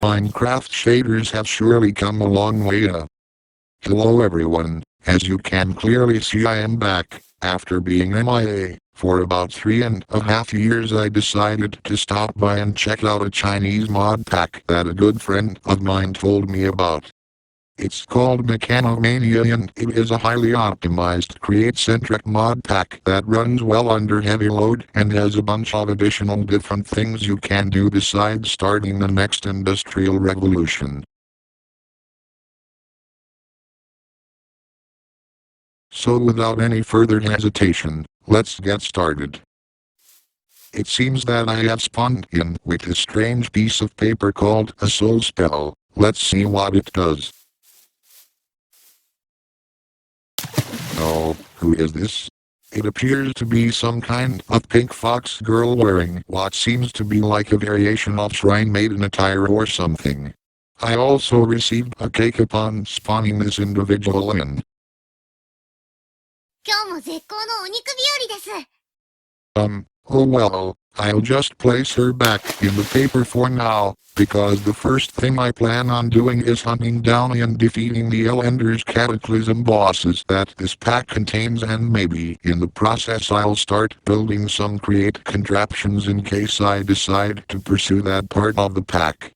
Minecraft shaders have surely come a long way. Hello everyone, as you can clearly see I am back. After being MIA for about 3.5 years, I decided to stop by and check out a Chinese mod pack that a good friend of mine told me about. It's called Mechanomania and it is a highly optimized create-centric mod pack that runs well under heavy load and has a bunch of additional different things you can do besides starting the next industrial revolution. So without any further hesitation, let's get started. It seems that I have spawned in with this strange piece of paper called a soul spell. Let's see what it does. Oh, who is this? It appears to be some kind of pink fox girl wearing what seems to be like a variation of shrine maiden attire or something. I also received a cake upon spawning this individual in. 今日も絶好のお肉日和です。 Oh well, I'll just place her back in the paper for now, because the first thing I plan on doing is hunting down and defeating the Elender's Cataclysm bosses that this pack contains, and maybe in the process I'll start building some create contraptions in case I decide to pursue that part of the pack.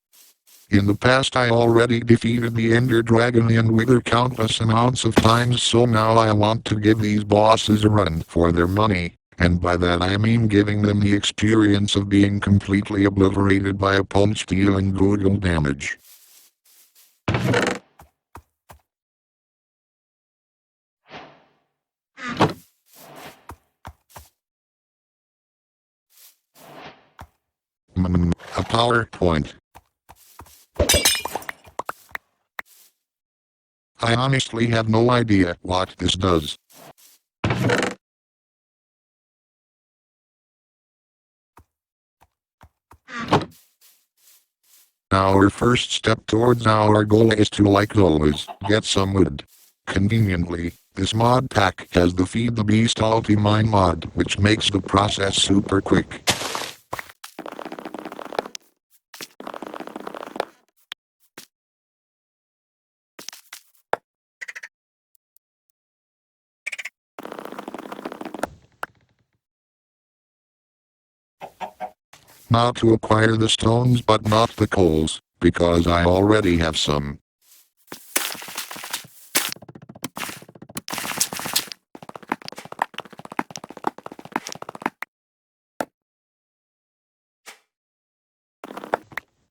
In the past I already defeated the Ender Dragon and Wither countless amounts of times, so now I want to give these bosses a run for their money. And by that I mean giving them the experience of being completely obliterated by a punch dealing brutal damage. A PowerPoint. I honestly have no idea what this does. Our first step towards our goal is to, like always, get some wood. Conveniently, this mod pack has the Feed the Beast Ultimine mod, which makes the process super quick. Now to acquire the stones but not the coals, because I already have some.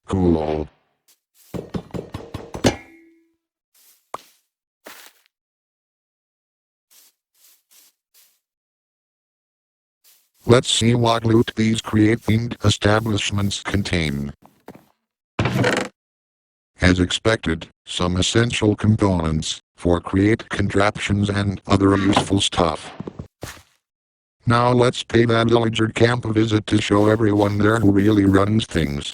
Cool. Let's see what loot these create-themed establishments contain. As expected, some essential components for create contraptions and other useful stuff. Now let's pay that villager camp a visit to show everyone there who really runs things.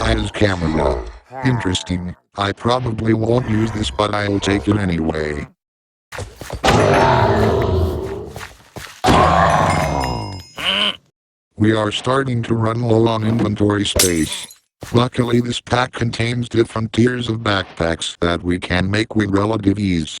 Eyes camera. Interesting. I probably won't use this, but I'll take it anyway. We are starting to run low on inventory space. Luckily this pack contains different tiers of backpacks that we can make with relative ease.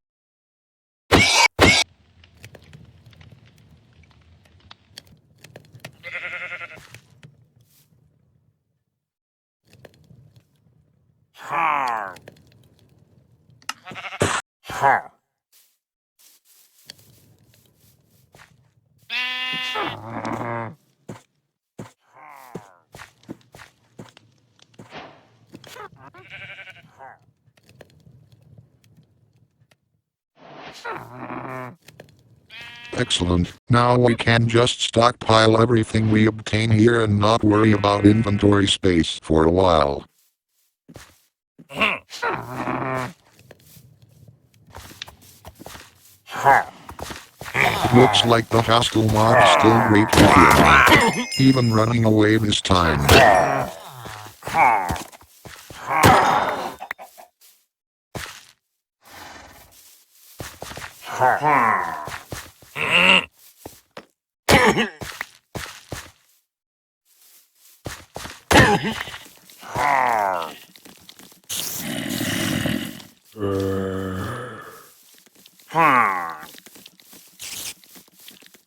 Excellent. Now we can just stockpile everything we obtain here and not worry about inventory space for a while. Looks like the hostile mob is still great to hear. Even running away this time.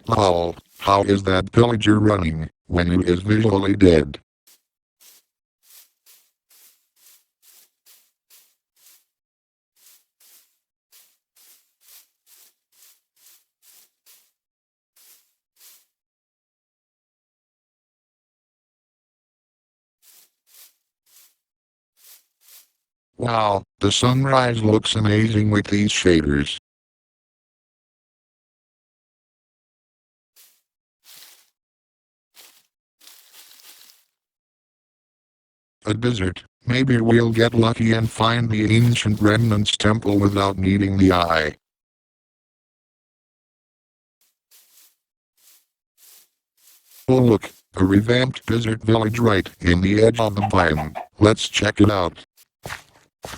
Lol, how is that villager running when he is visually dead? Wow, the sunrise looks amazing with these shaders. A desert. Maybe we'll get lucky and find the ancient remnants temple without needing the eye. Oh look, a revamped desert village right in the edge of the biome. Let's check it out.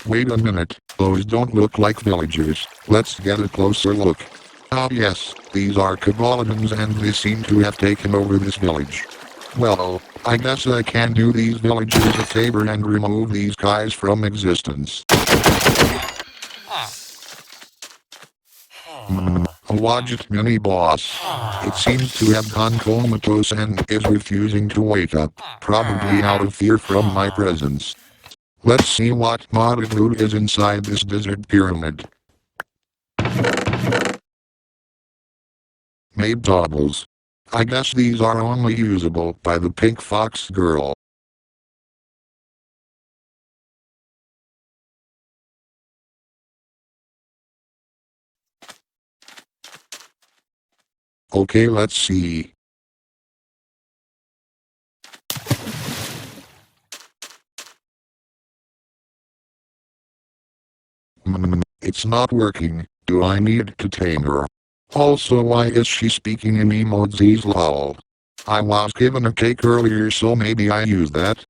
Wait a minute, those don't look like villagers. Let's get a closer look. Ah yes, these are Kabaladins and they seem to have taken over this village. Well, I guess I can do these villagers a favor and remove these guys from existence. A Wadget mini-boss. It seems to have gone comatose and is refusing to wake up, probably out of fear from my presence. Let's see what modded loot is inside this desert pyramid. Made doubles. I guess these are only usable by the pink fox girl. Okay, let's see. It's not working. Do I need to tame her? Also, why is she speaking in emojis lol? I was given a cake earlier, so maybe I use that.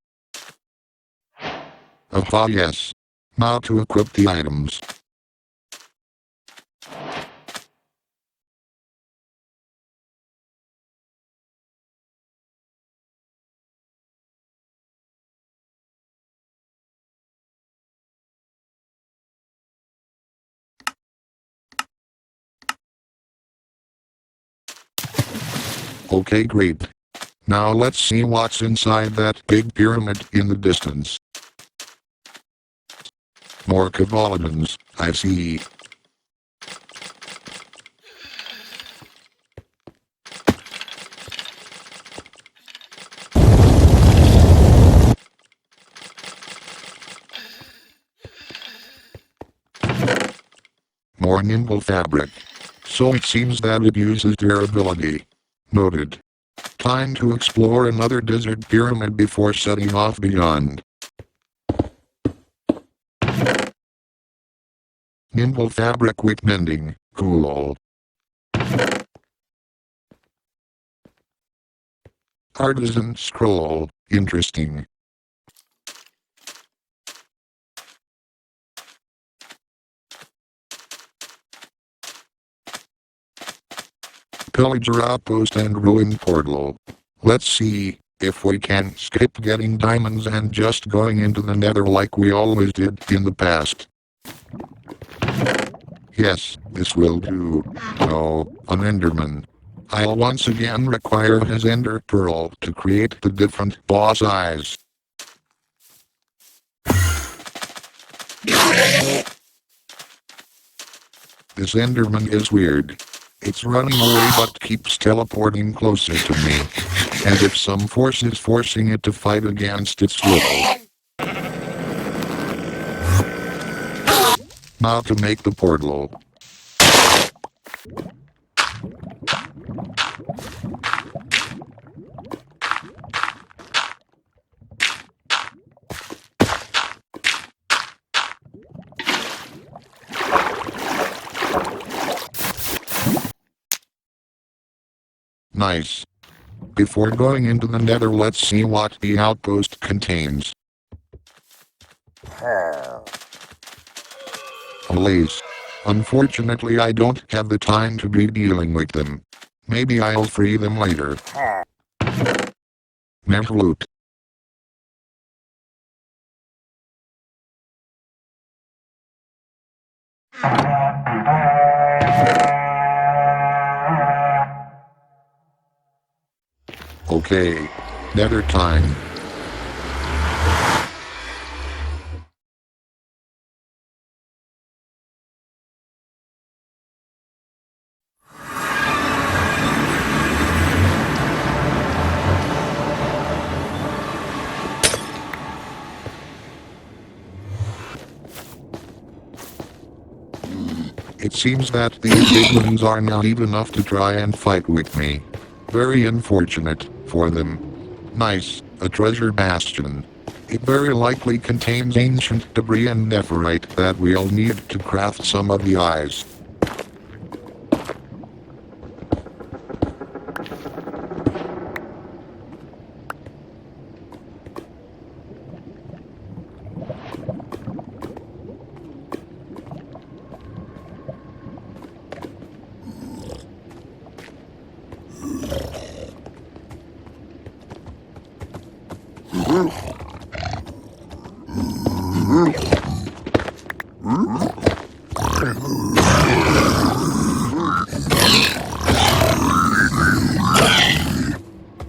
Aha, yes. Now to equip the items. Okay, great. Now let's see what's inside that big pyramid in the distance. More Kabaladins, I see. More nimble fabric. So it seems that it uses durability. Noted. Time to explore another desert pyramid before setting off beyond. Nimble fabric with mending, cool. Artisan scroll, interesting. Pillager outpost and ruined portal. Let's see if we can skip getting diamonds and just going into the nether like we always did in the past. Yes, this will do. No, an enderman. I'll once again require his ender pearl to create the different boss eyes. This enderman is weird. It's running away but keeps teleporting closer to me. As if some force is forcing it to fight against its will. Now to make the portal. Nice. Before going into the nether, let's see what the outpost contains. A lace. Unfortunately, I don't have the time to be dealing with them. Maybe I'll free them later. Mevloot. Okay. Nether time. It seems that these big ones are not even enough to try and fight with me. Very unfortunate for them. Nice, a treasure bastion. It very likely contains ancient debris and nephrite that we'll need to craft some of the eyes.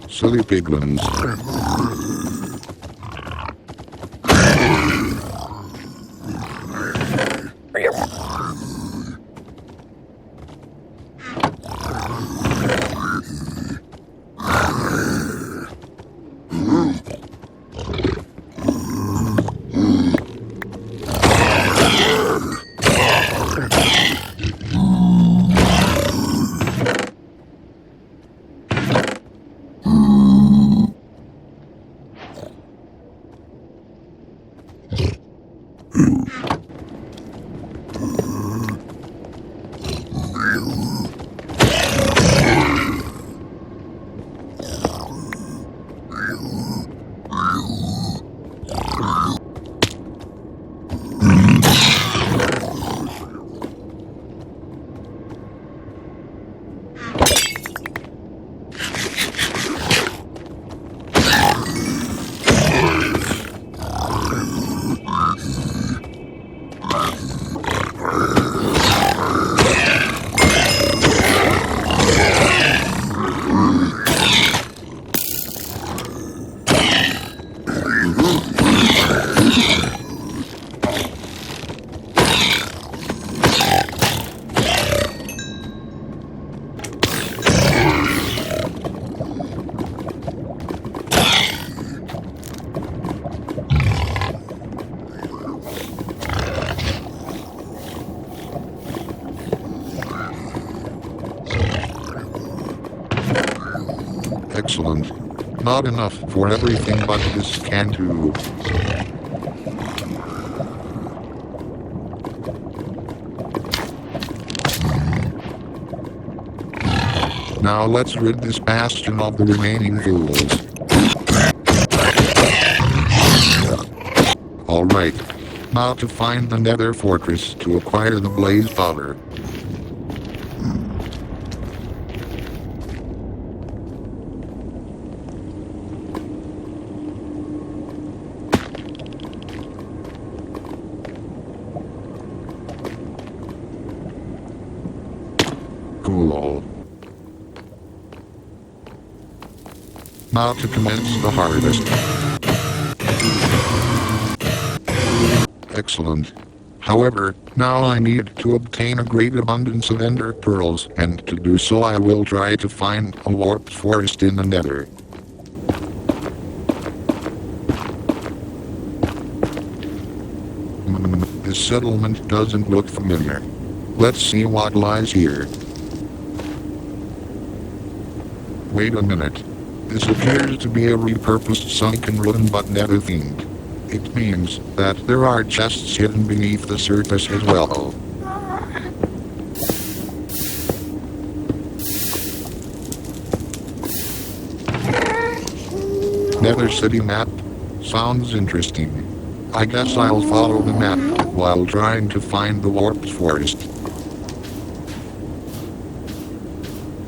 Silly piglins. Excellent. Not enough for everything, but this can too. Now let's rid this bastion of the remaining fools. Alright. Now to find the nether fortress to acquire the blaze powder. Cool. Now to commence the harvest. Excellent. However, now I need to obtain a great abundance of ender pearls, and to do so I will try to find a warped forest in the nether. This settlement doesn't look familiar. Let's see what lies here. Wait a minute. This appears to be a repurposed sunken ruin but nether themed. It means that there are chests hidden beneath the surface as well. Nether city map? Sounds interesting. I guess I'll follow the map while trying to find the warped forest.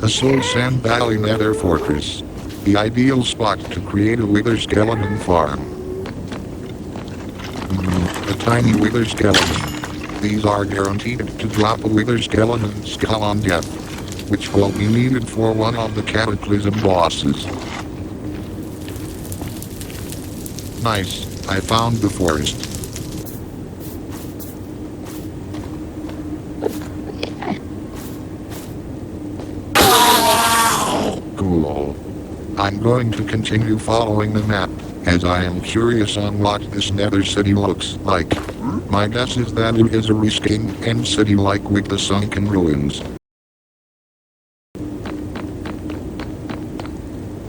a Soul Sand Valley nether fortress. The ideal spot to create a wither skeleton farm. A tiny wither skeleton. These are guaranteed to drop a wither skeleton skull on death, which will be needed for one of the cataclysm bosses. Nice, I found the forest. Cool. I'm going to continue following the map, as I am curious on what this nether city looks like. My guess is that it is a risking end city like with the sunken ruins.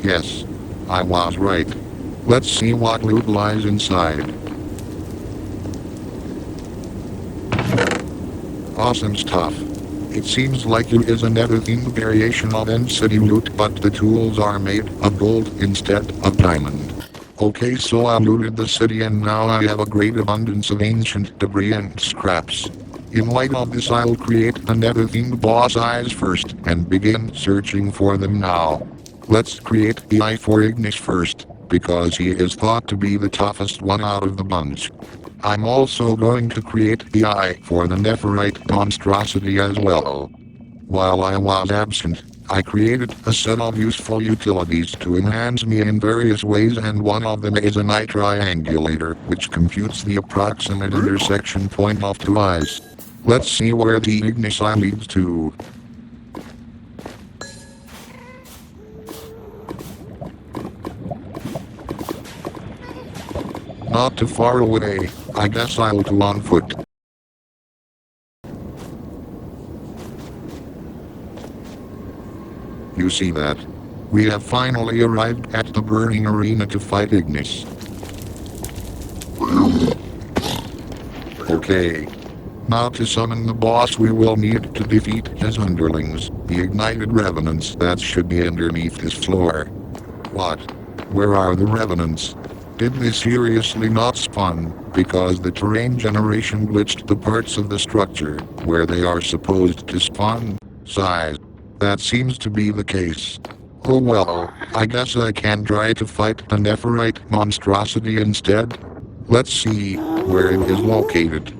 Yes, I was right. Let's see what loot lies inside. Awesome stuff. It seems like it is a nether-themed variation of end city loot, but the tools are made of gold instead of diamond. Okay, so I looted the city and now I have a great abundance of ancient debris and scraps. In light of this, I'll create a nether-themed boss eyes first and begin searching for them now. Let's create the eye for Ignis first, because he is thought to be the toughest one out of the bunch. I'm also going to create the eye for the Nephirite monstrosity as well. While I was absent, I created a set of useful utilities to enhance me in various ways, and one of them is an eye triangulator, which computes the approximate intersection point of two eyes. Let's see where the Ignis eye leads to. Not too far away. I guess I'll go on foot. You see that? We have finally arrived at the burning arena to fight Ignis. Okay. Now to summon the boss, we will need to defeat his underlings, the ignited revenants that should be underneath this floor. What? Where are the revenants? Did they seriously not spawn, because the terrain generation glitched the parts of the structure where they are supposed to spawn? Size. That seems to be the case. Oh well, I guess I can try to fight the Nephirite monstrosity instead. Let's see where it is located.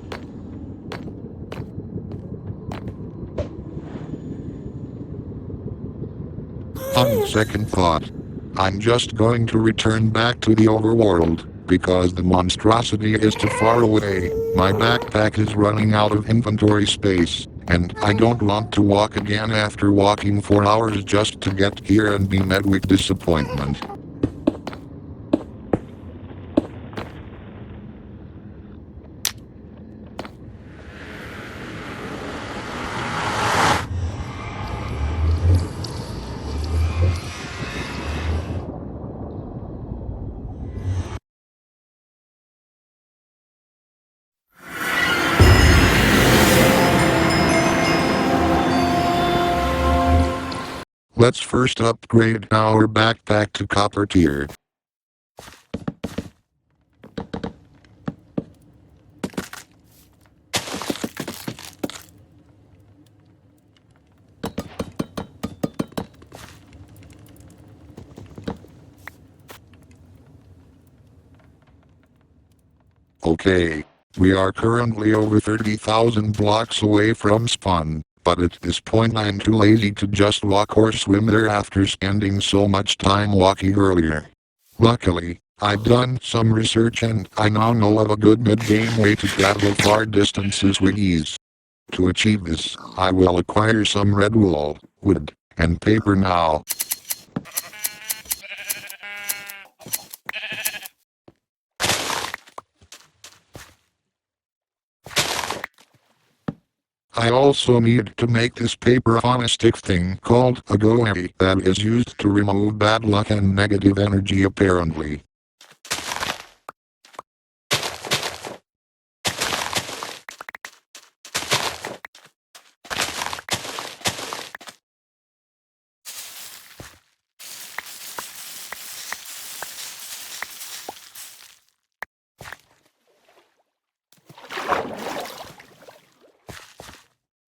On second thought, I'm just going to return back to the overworld, because the monstrosity is too far away. My backpack is running out of inventory space, and I don't want to walk again after walking for hours just to get here and be met with disappointment. Let's first upgrade our backpack to copper tier. Okay, we are currently over 30,000 blocks away from spawn, but at this point I'm too lazy to just walk or swim there after spending so much time walking earlier. Luckily, I've done some research and I now know of a good mid-game way to travel far distances with ease. To achieve this, I will acquire some red wool, wood, and paper now. I also need to make this paper on a stick thing called a goemon that is used to remove bad luck and negative energy apparently.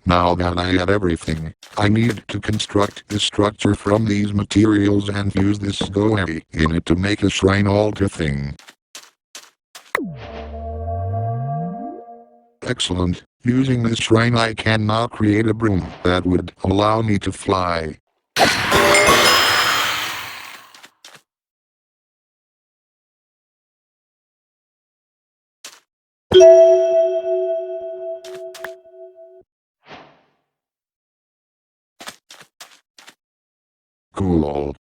Now that I have everything, I need to construct this structure from these materials and use this goemon in it to make a shrine altar thing. Excellent. Using this shrine I can now create a broom that would allow me to fly. Cool.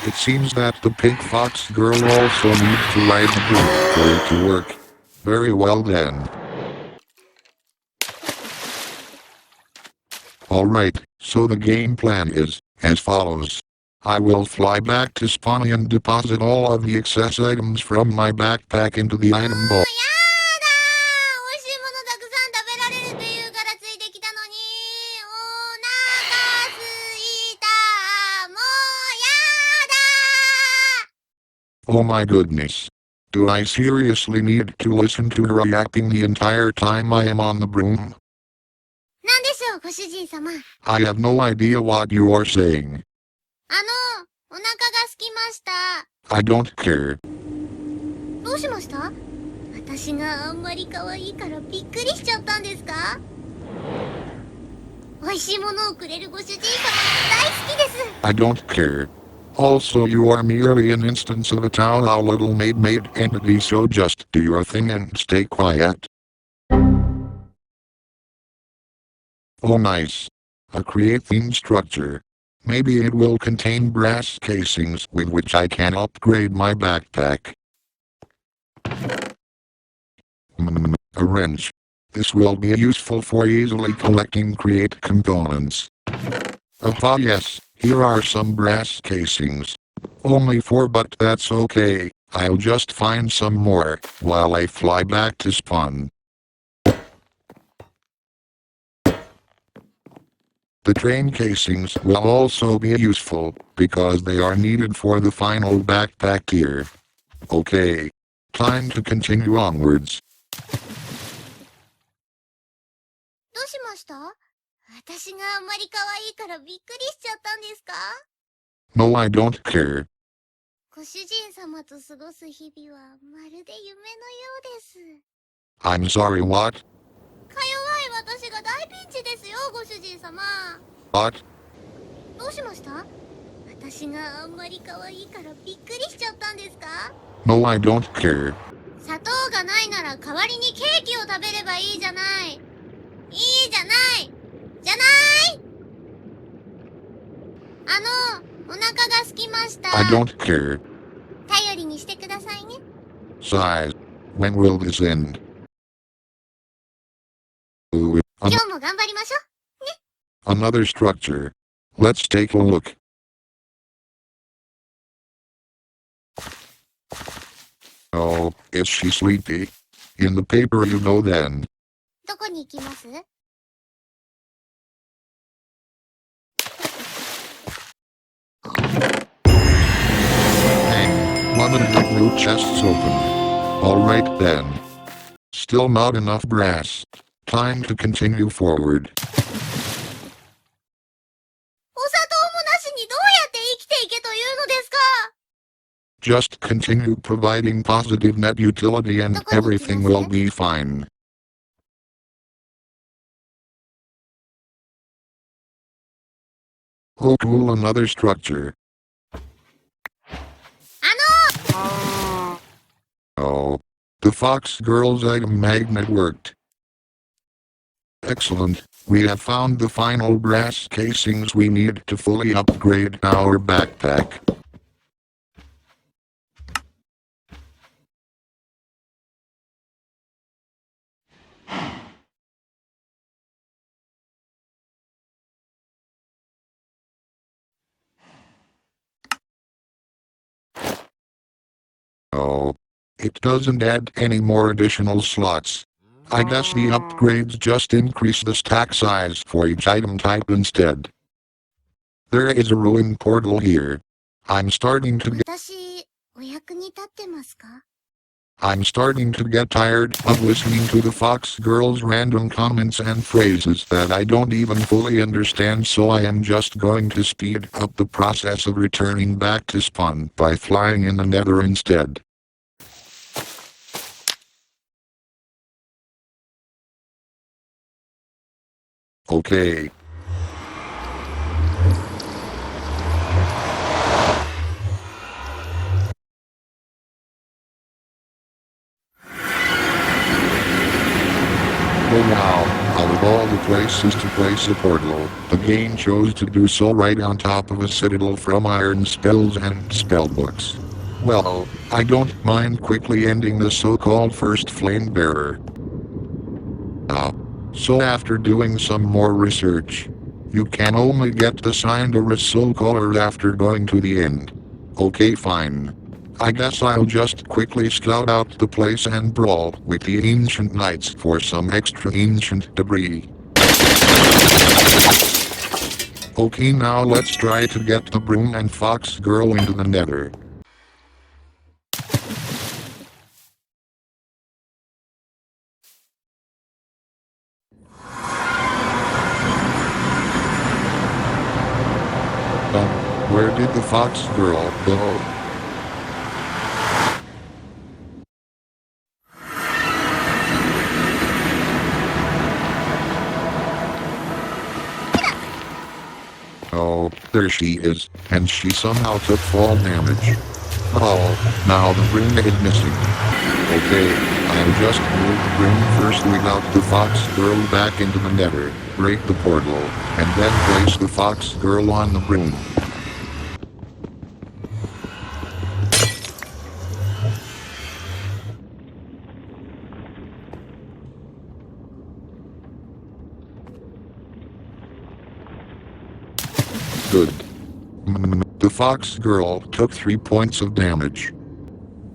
It seems that the pink fox girl also needs to ride the broom for it to work. Very well then. Alright, so the game plan is as follows. I will fly back to spawn and deposit all of the excess items from my backpack into the item vault. やだー、美味しいものたくさん食べられるって言うからついてきたのに、お腹すいた。もうやだー。 Oh my goodness. Do I seriously need to listen to her reacting the entire time I am on the broom? なんでしょう、ご主人様。I have no idea what you are saying. お腹が空きました。I don't care. どうしました？私があんまり可愛いからびっくりしちゃったんですか？美味しいものをくれるご主人様が大好きです。 I don't care. Also, you are merely an instance of a town our little maid entity, so just do your thing and stay quiet. Oh nice. A create theme structure. Maybe it will contain brass casings with which I can upgrade my backpack. A wrench. This will be useful for easily collecting create components. Ah yes, here are some brass casings. Only 4, but that's okay. I'll just find some more while I fly back to spawn. The train casings will also be useful, because they are needed for the final backpack gear. Okay. Time to continue onwards. どうしました？私があんまり可愛いからびっくりしちゃったんですか？ No, I don't care. ご主人様と過ごす日々はまるで夢のようです。 I'm sorry, what? か弱い私が大ピンチですよ、ご主人様。 What? どうしました？私があんまり可愛いからびっくりしちゃったんですか？ No, I don't care. 砂糖がないなら代わりにケーキを食べればいいじゃない。いいじゃない。じゃない。お腹が空きました。 I don't care. 頼りにしてくださいね。 Sighs. When will this end? Ooh, 今日も頑張りましょう。 another structure. Let's take a look. Oh, is she sleepy? In the paper you know then. どこに行きます？ Hey, one of the blue chests open. Alright then. Still not enough brass. Time to continue forward. お砂糖もなしにどうやって生きていけというのですか？ Just continue providing positive net utility and everything will be fine. Oh cool, another structure. Oh, the fox girl's item magnet worked. Excellent, we have found the final brass casings we need to fully upgrade our backpack. Oh, it doesn't add any more additional slots. I guess the upgrades just increase the stack size for each item type instead. There is a ruined portal here. I'm starting to get— 私、お役に立ってますか？ I'm starting to get tired of listening to the Fox Girl's random comments and phrases that I don't even fully understand, so I am just going to speed up the process of returning back to spawn by flying in the nether instead. Okay. Oh wow, out of all the places to place a portal, the game chose to do so right on top of a citadel from iron spells and spellbooks. Well, I don't mind quickly ending the so-called first flame bearer. So after doing some more research, you can only get the Cinderus soul color after going to the end. Okay, fine. I guess I'll just quickly scout out the place and brawl with the ancient knights for some extra ancient debris. Okay, now let's try to get the broom and fox girl into the nether. Where did the fox girl go? Oh, there she is, and she somehow took fall damage. Oh, now the broom is missing. Okay, I'll just move the broom first without the fox girl back into the nether, break the portal, and then place the fox girl on the broom. Good. The fox girl took 3 points of damage.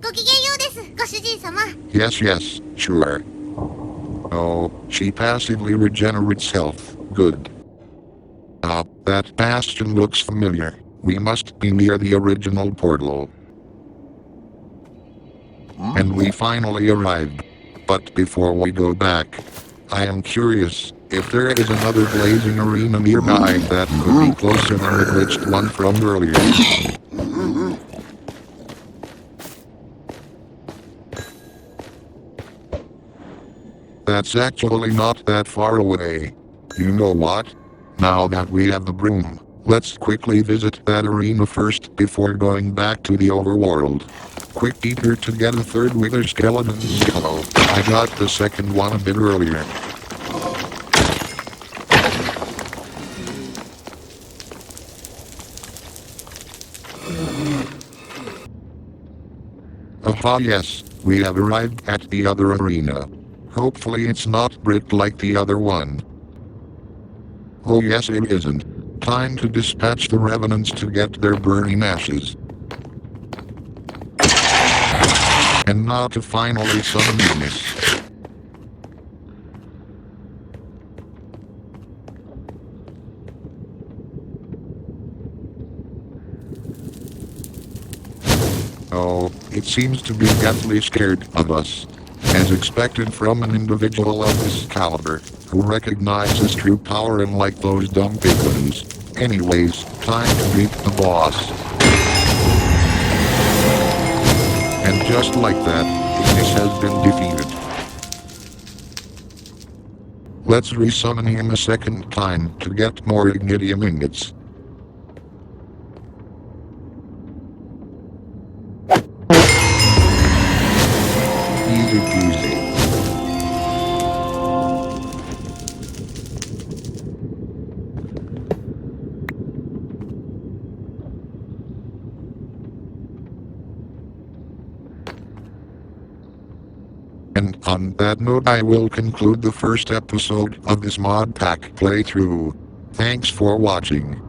ごきげんようです、ご主人様。 Yes, yes, sure. Oh, she passively regenerates health. Good. That bastion looks familiar. We must be near the original portal. And we finally arrived. But before we go back, I am curious if there is another blazing arena nearby that could be closer than the glitched one from earlier. That's actually not that far away. You know what? Now that we have the broom, let's quickly visit that arena first before going back to the overworld. Quick eater to get a third wither skeleton skull. I got the second one a bit earlier. Aha, yes, we have arrived at the other arena. Hopefully it's not bricked like the other one. Oh yes, it isn't. Time to dispatch the revenants to get their burning ashes. And now to finally summon Venus. Oh, it seems to be deathly scared of us. As expected from an individual of this caliber, who recognizes true power unlike those dumb piglins. Anyways, time to beat the boss. And just like that, Ignis has been defeated. Let's resummon him a second time to get more Ignitium ingots. Easy peasy. And on that note, I will conclude the first episode of this mod pack playthrough. Thanks for watching.